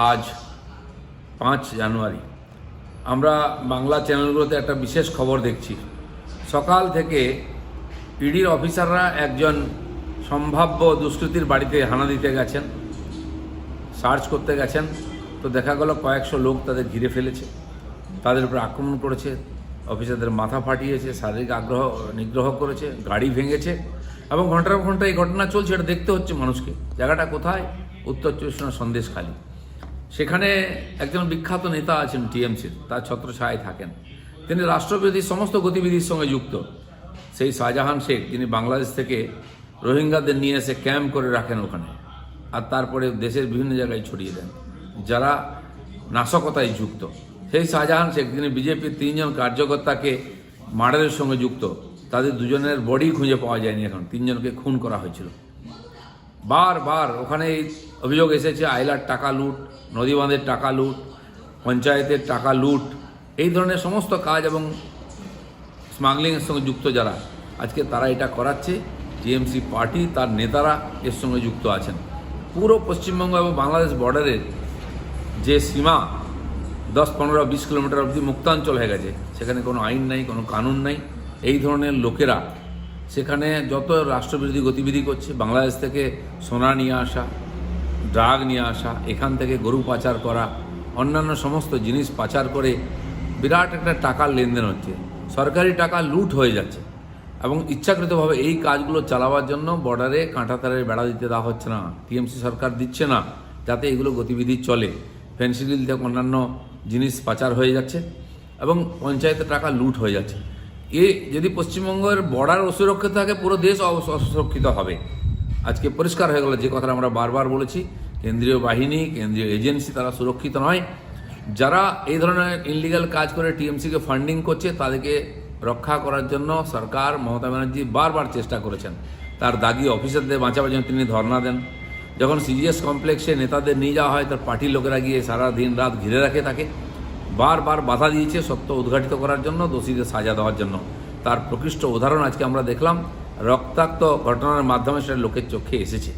আজ 5 জানুয়ারি আমরা বাংলা চ্যানেলগুলোতে একটা বিশেষ খবর দেখছি। সকাল থেকে ইডির অফিসাররা একজন সম্ভাব্য দুষ্কৃতীর বাড়িতে হানা দিতে গেছেন, সার্চ করতে গেছেন। তো দেখা গেল কয়েকশো লোক তাদের ঘিরে ফেলেছে, তাদের উপর আক্রমণ করেছে, অফিসারদের মাথা ফাটিয়েছে, শারীরিক নিগ্রহ করেছে, গাড়ি ভেঙেছে এবং ঘন্টার পর ঘন্টা এই ঘটনা চলছে। এটা দেখতে হচ্ছে মানুষকে। জায়গাটা কোথায়? উত্তর চব্বিশ পরগনা সন্দেশখালী। সেখানে একজন বিখ্যাত নেতা আছেন টিএমসির, তার ছত্রছায়ায় থাকেন। তিনি রাষ্ট্রবিরোধী সমস্ত গতিবিধির সঙ্গে যুক্ত। সেই শাহজাহান শেখ, যিনি বাংলাদেশ থেকে রোহিঙ্গাদের নিয়ে এসে ক্যাম্প করে রাখেন ওখানে, আর তারপরে দেশের বিভিন্ন জায়গায় ছড়িয়ে দেন, যারা নাশকতায় যুক্ত। সেই শাহজাহান শেখ, যিনি বিজেপির 3 জন কার্যকর্তাকে মার্ডারের সঙ্গে যুক্ত, তাদের 2 জনের বডি খুঁজে পাওয়া যায়নি। এখন 3 জনকে খুন করা হয়েছিল। বারবার ওখানে অভিযোগ এসেছে আইলার টাকা লুট, নদীবাঁধের টাকা লুট, পঞ্চায়েতের টাকা লুট, এই ধরনের সমস্ত কাজ এবং স্মাগলিংয়ের সঙ্গে যুক্ত যারা, আজকে তারা এটা করাচ্ছে। টিএমসি পার্টি, তার নেতারা এর সঙ্গে যুক্ত আছেন। পুরো পশ্চিমবঙ্গ এবং বাংলাদেশ বর্ডারের যে সীমা 10, 15, 20 কিলোমিটার অবধি মুক্তাঞ্চল হয়ে গেছে। সেখানে কোনো আইন নাই, কোনো কানুন নাই। এই ধরনের লোকেরা সেখানে যত রাষ্ট্রবিরোধী গতিবিধি করছে, বাংলাদেশ থেকে সোনা নিয়ে আসা, ড্রাগ নিয়ে আসা, এখান থেকে গরু পাচার করা, অন্যান্য সমস্ত জিনিস পাচার করে বিরাট একটা টাকার লেনদেন হচ্ছে। সরকারি টাকা লুট হয়ে যাচ্ছে এবং ইচ্ছাকৃতভাবে এই কাজগুলো চালাবার জন্য বর্ডারে কাঁটাতারের বেড়া দিতে দেওয়া হচ্ছে না। টিএমসি সরকার দিচ্ছে না, যাতে এগুলো গতিবিধি চলে। ফেন্সিডিল থেকে অন্যান্য জিনিস পাচার হয়ে যাচ্ছে এবং পঞ্চায়েতের টাকা লুট হয়ে যাচ্ছে। যদি পশ্চিমবঙ্গের বর্ডার অসুরক্ষিত থাকে, পুরো দেশ অসুরক্ষিত হবে। আজকে পরিষ্কার হয়ে গেল যে কথাটা আমরা বারবার বলেছি, কেন্দ্রীয় বাহিনী, কেন্দ্রীয় এজেন্সি তারা সুরক্ষিত নয়। যারা এই ধরনের ইনলিগাল কাজ করে টিএমসিকে ফান্ডিং করছে, তাদেরকে রক্ষা করার জন্য সরকার, মমতা ব্যানার্জি বারবার চেষ্টা করেছেন। তার দাগি অফিসারদের বাঁচাবার জন্য তিনি ধর্ণা দেন। যখন সিজিএস কমপ্লেক্সে নেতাদের নিয়ে যাওয়া হয়, তার পার্টির লোকেরা গিয়ে সারা দিন রাত ঘিরে রাখে তাকে, বারবার বাধা দিয়েছে সত্য উদ্ঘাটিত করার জন্য, দোষীদের সাজা দেওয়ার জন্য। তার প্রকৃষ্ট উদাহরণ আজকে আমরা দেখলাম। রক্তাক্ত ঘটনার মাধ্যমে সেটা লোকের চোখে এসেছে।